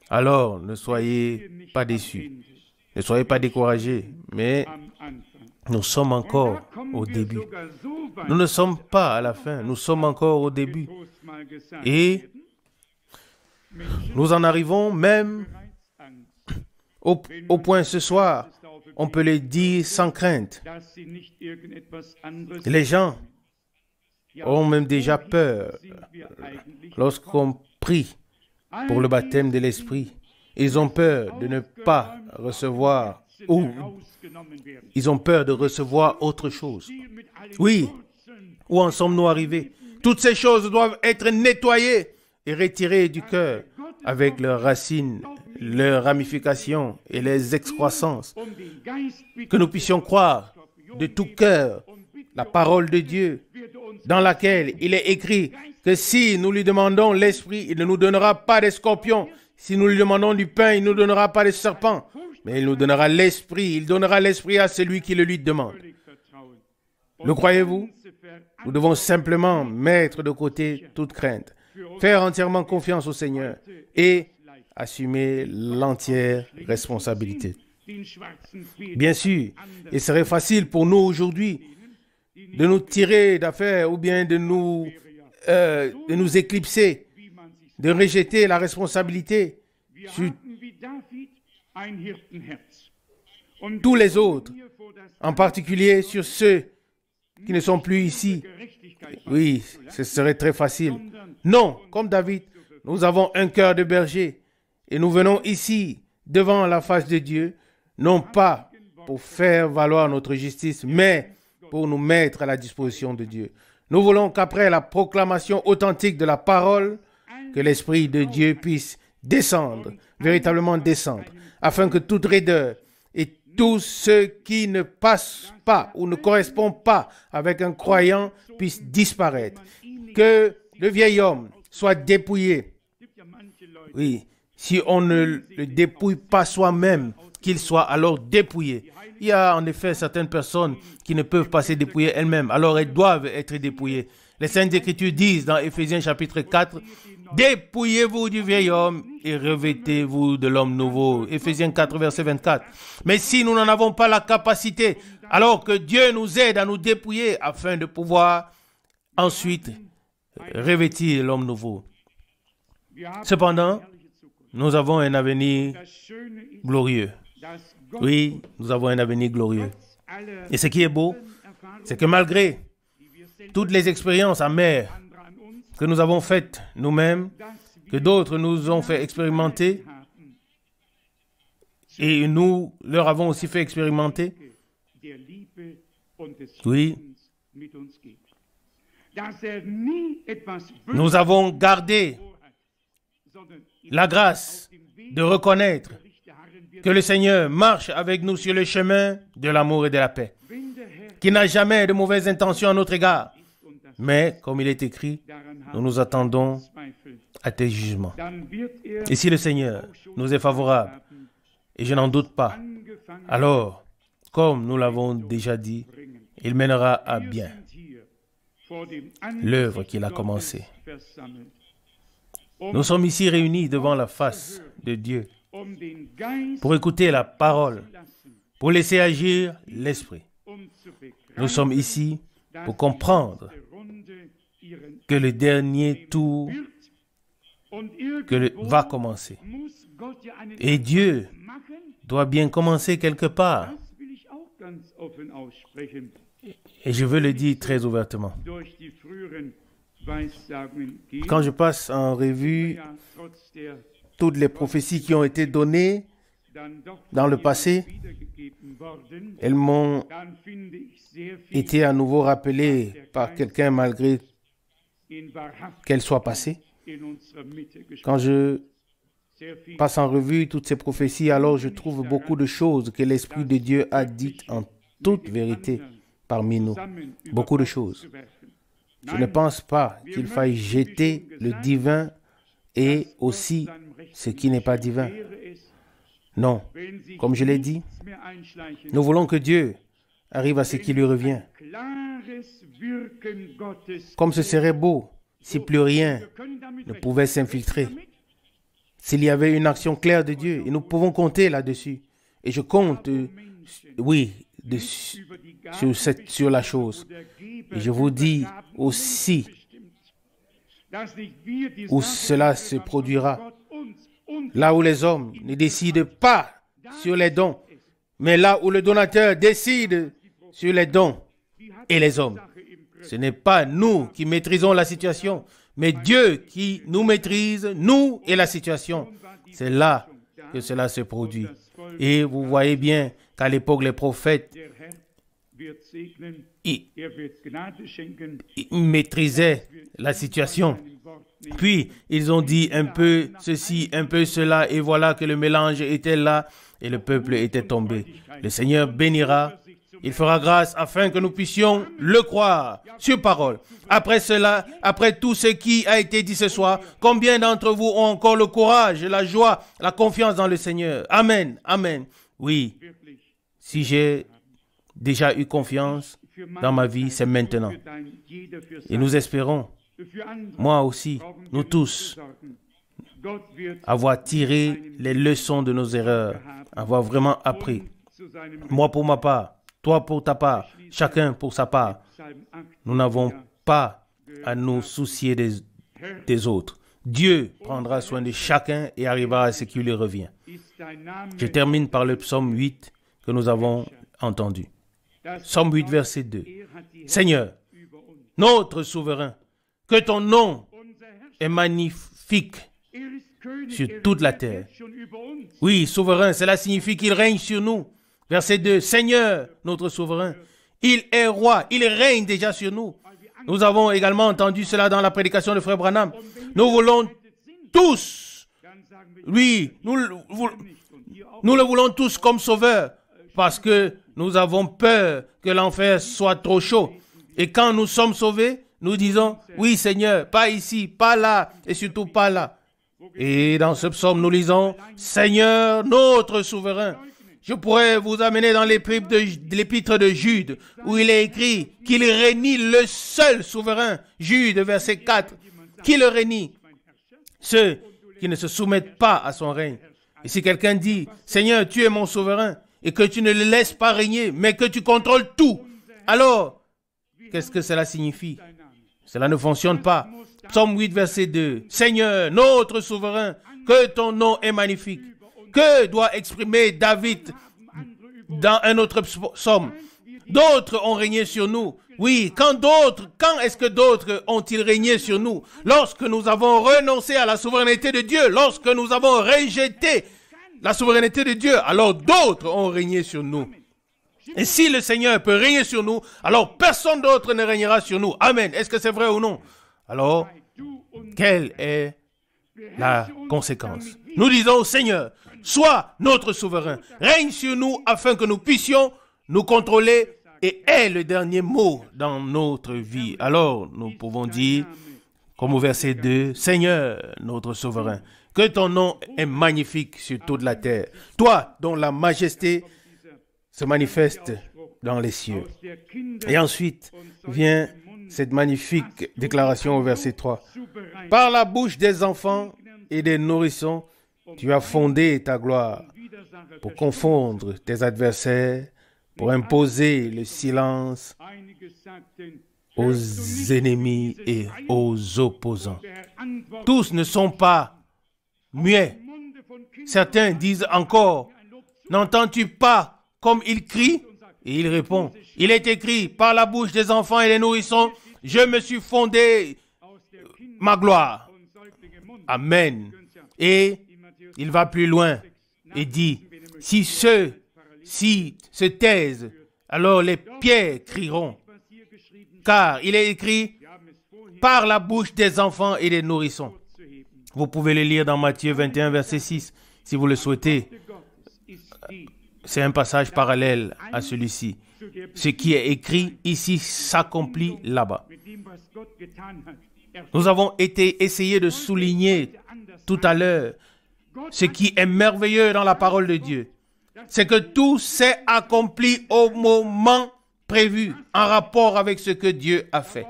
Alors, ne soyez pas déçus, ne soyez pas découragés, mais nous sommes encore au début. Nous ne sommes pas à la fin, nous sommes encore au début. Et nous en arrivons même au point ce soir, on peut le dire sans crainte. Les gens ont même déjà peur lorsqu'on prie pour le baptême de l'Esprit. Ils ont peur de ne pas recevoir ou ils ont peur de recevoir autre chose. Oui, où en sommes-nous arrivés? Toutes ces choses doivent être nettoyées et retirées du cœur avec leurs racines, leurs ramifications et les excroissances. Que nous puissions croire de tout cœur la parole de Dieu dans laquelle il est écrit que si nous lui demandons l'Esprit, il ne nous donnera pas des scorpions. Si nous lui demandons du pain, il ne nous donnera pas des serpents. Mais il nous donnera l'Esprit. Il donnera l'Esprit à celui qui le lui demande. Le croyez-vous? Nous devons simplement mettre de côté toute crainte, faire entièrement confiance au Seigneur et assumer l'entière responsabilité. Bien sûr, il serait facile pour nous aujourd'hui de nous tirer d'affaire ou bien de nous éclipser, de rejeter la responsabilité sur tous les autres, en particulier sur ceux qui ne sont plus ici. Oui, ce serait très facile. Non, comme David, nous avons un cœur de berger et nous venons ici devant la face de Dieu, non pas pour faire valoir notre justice, mais pour nous mettre à la disposition de Dieu. Nous voulons qu'après la proclamation authentique de la parole, que l'Esprit de Dieu puisse descendre, véritablement descendre, afin que toute raideur et tout ce qui ne passe pas ou ne correspond pas avec un croyant puisse disparaître. Que le vieil homme soit dépouillé. Oui, si on ne le dépouille pas soi-même, qu'il soit alors dépouillé. Il y a en effet certaines personnes qui ne peuvent pas se dépouiller elles-mêmes, alors elles doivent être dépouillées. Les Saintes Écritures disent dans Éphésiens chapitre 4, « Dépouillez-vous du vieil homme et revêtez-vous de l'homme nouveau. » Éphésiens 4, verset 24. Mais si nous n'en avons pas la capacité, alors que Dieu nous aide à nous dépouiller afin de pouvoir ensuite revêtir l'homme nouveau. Cependant, nous avons un avenir glorieux. Oui, nous avons un avenir glorieux. Et ce qui est beau, c'est que malgré toutes les expériences amères que nous avons faites nous-mêmes, que d'autres nous ont fait expérimenter, et nous leur avons aussi fait expérimenter, oui, nous avons gardé la grâce de reconnaître que le Seigneur marche avec nous sur le chemin de l'amour et de la paix, qu'il n'a jamais de mauvaises intentions à notre égard. Mais, comme il est écrit, nous nous attendons à tes jugements. Et si le Seigneur nous est favorable, et je n'en doute pas, alors, comme nous l'avons déjà dit, il mènera à bien l'œuvre qu'il a commencée. Nous sommes ici réunis devant la face de Dieu pour écouter la parole, pour laisser agir l'Esprit. Nous sommes ici pour comprendre que le dernier tour va commencer. Et Dieu doit bien commencer quelque part. Et je veux le dire très ouvertement. Quand je passe en revue toutes les prophéties qui ont été données dans le passé, elles m'ont été à nouveau rappelées par quelqu'un malgré qu'elles soient passées. Quand je passe en revue toutes ces prophéties, alors je trouve beaucoup de choses que l'Esprit de Dieu a dites en toute vérité parmi nous. Beaucoup de choses. Je ne pense pas qu'il faille jeter le divin et aussi ce qui n'est pas divin. Non. Comme je l'ai dit, nous voulons que Dieu arrive à ce qui lui revient. Comme ce serait beau si plus rien ne pouvait s'infiltrer. S'il y avait une action claire de Dieu, et nous pouvons compter là-dessus. Et je compte, oui, sur la chose. Et je vous dis aussi où cela se produira. Là où les hommes ne décident pas sur les dons, mais là où le donateur décide sur les dons et les hommes. Ce n'est pas nous qui maîtrisons la situation, mais Dieu qui nous maîtrise, nous et la situation. C'est là que cela se produit. Et vous voyez bien qu'à l'époque, les prophètes ils maîtrisaient la situation. Puis, ils ont dit un peu ceci, un peu cela, et voilà que le mélange était là et le peuple était tombé. Le Seigneur bénira, il fera grâce afin que nous puissions le croire sur parole. Après cela, après tout ce qui a été dit ce soir, combien d'entre vous ont encore le courage, la joie, la confiance dans le Seigneur? Amen, amen. Oui, si j'ai déjà eu confiance dans ma vie, c'est maintenant. Et nous espérons, moi aussi, nous tous, avoir tiré les leçons de nos erreurs, avoir vraiment appris. Moi pour ma part, toi pour ta part, chacun pour sa part. Nous n'avons pas à nous soucier des autres. Dieu prendra soin de chacun et arrivera à ce qui lui revient. Je termine par le psaume 8 que nous avons entendu. Psaume 8, verset 2. Seigneur, notre souverain, que ton nom est magnifique sur toute la terre. Oui, souverain, cela signifie qu'il règne sur nous. Verset 2. Seigneur, notre souverain, il est roi, il règne déjà sur nous. Nous avons également entendu cela dans la prédication de Frère Branham. Nous voulons tous, oui, nous le voulons tous comme sauveur parce que nous avons peur que l'enfer soit trop chaud. Et quand nous sommes sauvés, nous disons, oui Seigneur, pas ici, pas là et surtout pas là. Et dans ce psaume, nous lisons, Seigneur, notre souverain. Je pourrais vous amener dans l'épître de Jude, où il est écrit qu'il réunit le seul souverain. Jude, verset 4. Qui le réunit? Ceux qui ne se soumettent pas à son règne. Et si quelqu'un dit, Seigneur, tu es mon souverain, et que tu ne le laisses pas régner, mais que tu contrôles tout, alors, qu'est-ce que cela signifie? Cela ne fonctionne pas. Psaume 8, verset 2. Seigneur, notre souverain, que ton nom est magnifique. Que doit exprimer David dans un autre psaume? D'autres ont régné sur nous. Oui, quand est-ce que d'autres ont-ils régné sur nous? Lorsque nous avons renoncé à la souveraineté de Dieu, lorsque nous avons rejeté la souveraineté de Dieu, alors d'autres ont régné sur nous. Et si le Seigneur peut régner sur nous, alors personne d'autre ne régnera sur nous. Amen. Est-ce que c'est vrai ou non? Alors, quelle est la conséquence? Nous disons, Seigneur, sois notre souverain. Règne sur nous afin que nous puissions nous contrôler et aie le dernier mot dans notre vie. Alors, nous pouvons dire, comme au verset 2, Seigneur, notre souverain, que ton nom est magnifique sur toute la terre. Toi, dont la majesté se manifeste dans les cieux. Et ensuite vient cette magnifique déclaration au verset 3. Par la bouche des enfants et des nourrissons, tu as fondé ta gloire pour confondre tes adversaires, pour imposer le silence aux ennemis et aux opposants. Tous ne sont pas muets. Certains disent encore, n'entends-tu pas comme il crie? Et il répond, il est écrit par la bouche des enfants et des nourrissons, je me suis fondé ma gloire. Amen. Et il va plus loin et dit, si ceux-ci se taisent, alors les pierres crieront. Car il est écrit par la bouche des enfants et des nourrissons. Vous pouvez le lire dans Matthieu 21, verset 6, si vous le souhaitez. C'est un passage parallèle à celui-ci. Ce qui est écrit ici s'accomplit là-bas. Nous avons essayé de souligner tout à l'heure ce qui est merveilleux dans la parole de Dieu, c'est que tout s'est accompli au moment prévu, en rapport avec ce que Dieu a fait.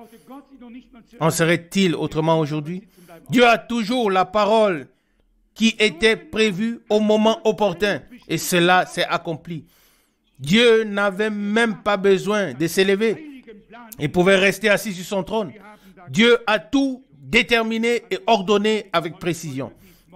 En serait-il autrement aujourd'hui? Dieu a toujours la parole qui était prévue au moment opportun, et cela s'est accompli. Dieu n'avait même pas besoin de s'élever. Il pouvait rester assis sur son trône. Dieu a tout déterminé et ordonné avec précision.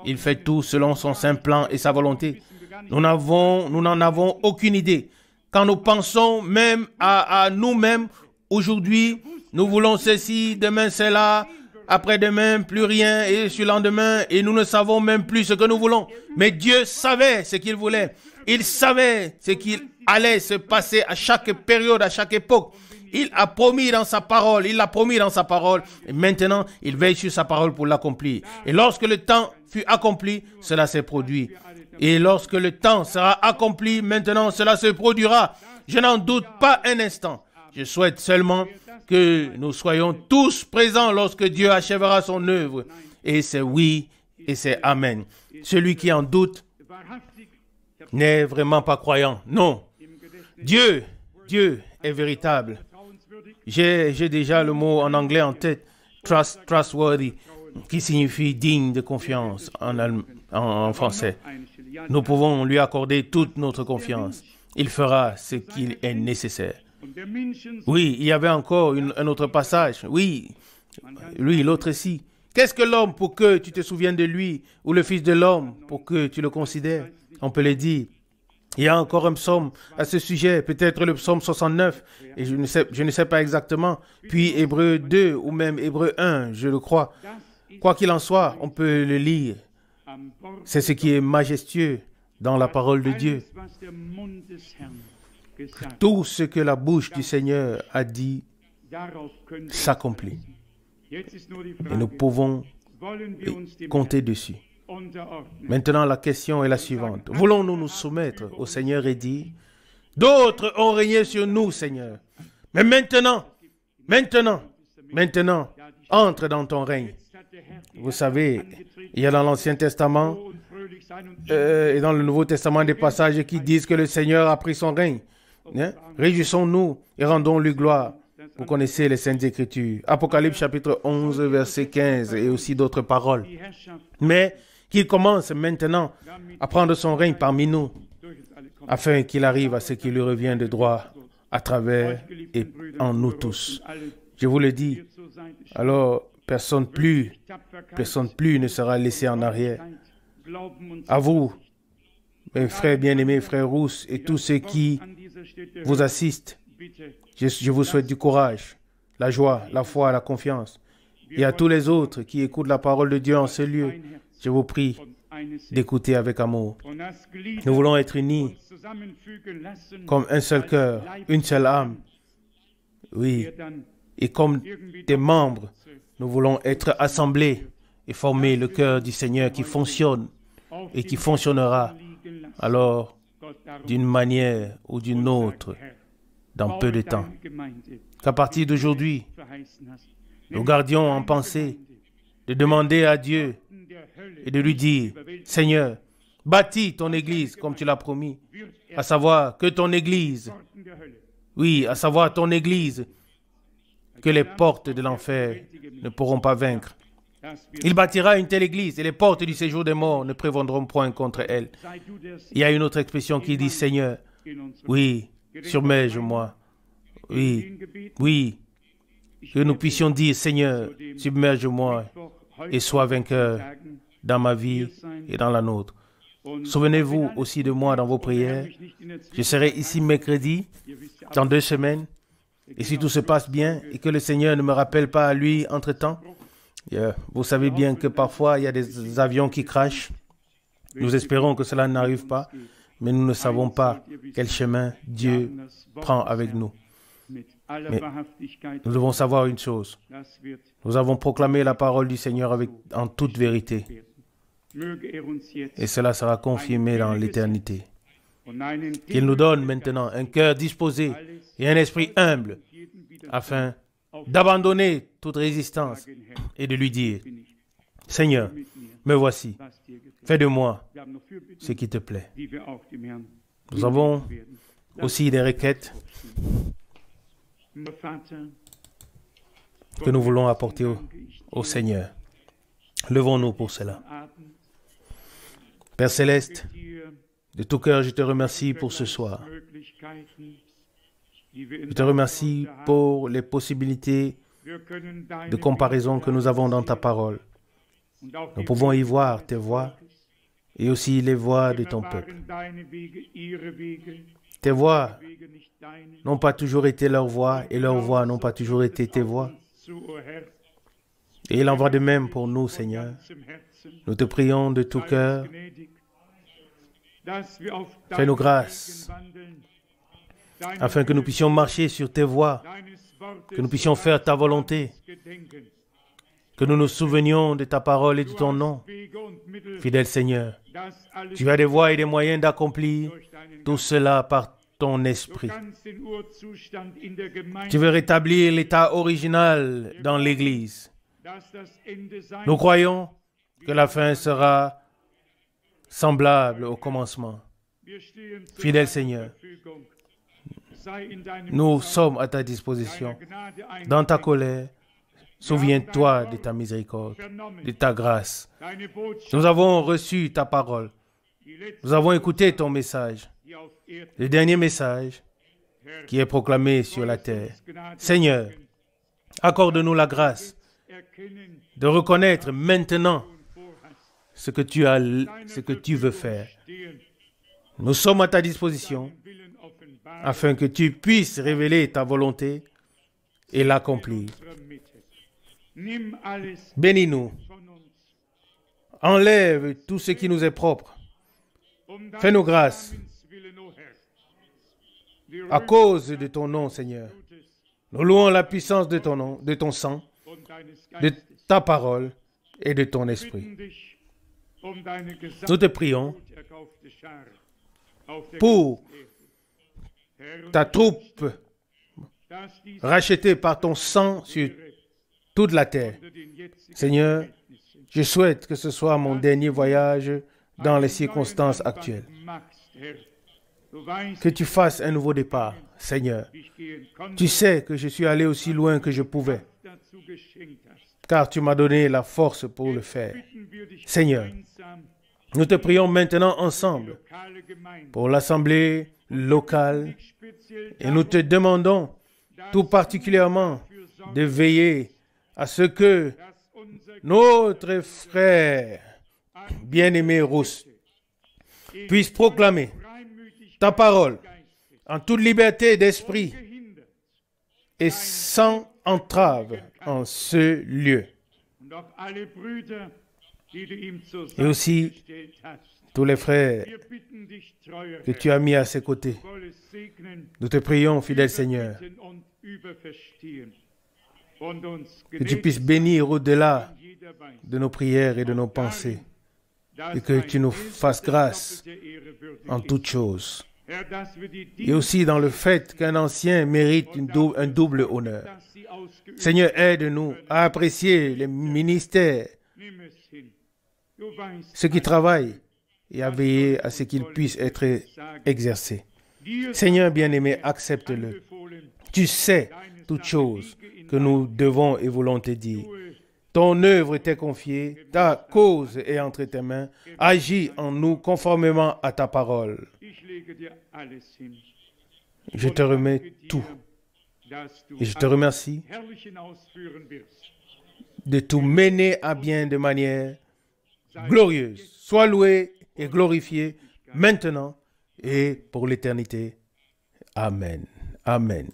Il fait tout selon son saint plan et sa volonté. Nous n'en avons aucune idée. Quand nous pensons même à nous-mêmes, aujourd'hui, nous voulons ceci, demain cela, après-demain plus rien, et sur le lendemain, et nous ne savons même plus ce que nous voulons. Mais Dieu savait ce qu'il voulait. Il savait ce qu'il allait se passer à chaque période, à chaque époque. Il a promis dans sa parole, il l'a promis dans sa parole, et maintenant, il veille sur sa parole pour l'accomplir. Et lorsque le temps fut accompli, cela s'est produit. Et lorsque le temps sera accompli, maintenant, cela se produira. Je n'en doute pas un instant. Je souhaite seulement que nous soyons tous présents lorsque Dieu achèvera son œuvre. Et c'est oui, et c'est amen. Celui qui en doute n'est vraiment pas croyant. Non. Dieu est véritable. J'ai déjà le mot en anglais en tête, trustworthy, qui signifie digne de confiance en français. Nous pouvons lui accorder toute notre confiance. Il fera ce qu'il est nécessaire. Oui, il y avait encore un autre passage. Oui, lui, l'autre ici. Qu'est-ce que l'homme pour que tu te souviennes de lui, ou le fils de l'homme pour que tu le considères? On peut le dire. Il y a encore un psaume à ce sujet, peut-être le psaume 69, et je ne sais pas exactement. Puis Hébreux 2 ou même Hébreux 1, je le crois. Quoi qu'il en soit, on peut le lire. C'est ce qui est majestueux dans la parole de Dieu. Tout ce que la bouche du Seigneur a dit s'accomplit. Et nous pouvons compter dessus. Maintenant, la question est la suivante. Voulons-nous nous soumettre au Seigneur et dire, d'autres ont régné sur nous, Seigneur. Mais maintenant, entre dans ton règne. Vous savez, il y a dans l'Ancien Testament et dans le Nouveau Testament des passages qui disent que le Seigneur a pris son règne. Hein? Réjouissons-nous et rendons-lui gloire. Vous connaissez les Saintes Écritures. Apocalypse chapitre 11, verset 15 et aussi d'autres paroles. Mais qu'il commence maintenant à prendre son règne parmi nous, afin qu'il arrive à ce qui lui revient de droit à travers et en nous tous. Je vous le dis, alors personne plus ne sera laissé en arrière. À vous, mes frères bien-aimés, frères Rousse, et tous ceux qui vous assistent, je vous souhaite du courage, la joie, la foi, la confiance. Et à tous les autres qui écoutent la parole de Dieu en ce lieu, je vous prie d'écouter avec amour. Nous voulons être unis comme un seul cœur, une seule âme. Oui, et comme des membres, nous voulons être assemblés et former le cœur du Seigneur qui fonctionne et qui fonctionnera alors d'une manière ou d'une autre dans peu de temps. Qu'à partir d'aujourd'hui, nous gardions en pensée de demander à Dieu et de lui dire, Seigneur, bâtis ton Église comme tu l'as promis, à savoir que ton Église, oui, à savoir ton Église, que les portes de l'enfer ne pourront pas vaincre. Il bâtira une telle Église et les portes du séjour des morts ne prévaudront point contre elle. Il y a une autre expression qui dit, Seigneur, oui, submerge-moi. Oui, que nous puissions dire, Seigneur, submerge-moi et sois vainqueur dans ma vie et dans la nôtre. Souvenez-vous aussi de moi dans vos prières. Je serai ici mercredi, dans 2 semaines. Et si tout se passe bien et que le Seigneur ne me rappelle pas à lui entre-temps, vous savez bien que parfois il y a des avions qui crashent. Nous espérons que cela n'arrive pas, mais nous ne savons pas quel chemin Dieu prend avec nous. Mais nous devons savoir une chose. Nous avons proclamé la parole du Seigneur en toute vérité. Et cela sera confirmé dans l'éternité. Qu'il nous donne maintenant un cœur disposé et un esprit humble afin d'abandonner toute résistance et de lui dire, Seigneur, me voici, Fais de moi ce qui te plaît. Nous avons aussi des requêtes que nous voulons apporter au Seigneur. Levons-nous pour cela. Père Céleste, de tout cœur, je te remercie pour ce soir. Je te remercie pour les possibilités de comparaison que nous avons dans ta parole. Nous pouvons y voir tes voies et aussi les voies de ton peuple. Tes voies n'ont pas toujours été leurs voies et leurs voies n'ont pas toujours été tes voies. Et il en va de même pour nous, Seigneur. Nous te prions de tout cœur. Fais-nous grâce afin que nous puissions marcher sur tes voies, que nous puissions faire ta volonté, que nous nous souvenions de ta parole et de ton nom. Fidèle Seigneur, tu as des voies et des moyens d'accomplir tout cela par ton esprit. Tu veux rétablir l'état original dans l'Église. Nous croyons que la fin sera semblable au commencement. Fidèle Seigneur, nous sommes à ta disposition. Dans ta colère, souviens-toi de ta miséricorde, de ta grâce. Nous avons reçu ta parole. Nous avons écouté ton message, le dernier message qui est proclamé sur la terre. Seigneur, accorde-nous la grâce de reconnaître maintenant ce que tu veux faire. Nous sommes à ta disposition afin que tu puisses révéler ta volonté et l'accomplir. Bénis-nous. Enlève tout ce qui nous est propre. Fais-nous grâce. À cause de ton nom, Seigneur, nous louons la puissance de ton nom, de ton sang, de ta parole et de ton esprit. Nous te prions pour ta troupe rachetée par ton sang sur toute la terre. Seigneur, je souhaite que ce soit mon dernier voyage dans les circonstances actuelles. Que tu fasses un nouveau départ, Seigneur. Tu sais que je suis allé aussi loin que je pouvais, car tu m'as donné la force pour le faire. Seigneur, nous te prions maintenant ensemble pour l'assemblée locale et nous te demandons tout particulièrement de veiller à ce que notre frère bien-aimé Rousse puisse proclamer ta parole en toute liberté d'esprit et sans entrave en ce lieu. Et aussi tous les frères que tu as mis à ses côtés. Nous te prions, fidèle Seigneur, que tu puisses bénir au-delà de nos prières et de nos pensées et que tu nous fasses grâce en toutes choses. Et aussi dans le fait qu'un ancien mérite un double honneur. Seigneur, aide-nous à apprécier les ministères, ceux qui travaillent, et à veiller à ce qu'ils puissent être exercés. Seigneur bien-aimé, accepte-le. Tu sais toutes choses que nous devons et voulons te dire. Ton œuvre t'est confiée, ta cause est entre tes mains. Agis en nous conformément à ta parole. Je te remets tout. Et je te remercie de tout mener à bien de manière glorieuse. Sois loué et glorifié maintenant et pour l'éternité. Amen. Amen.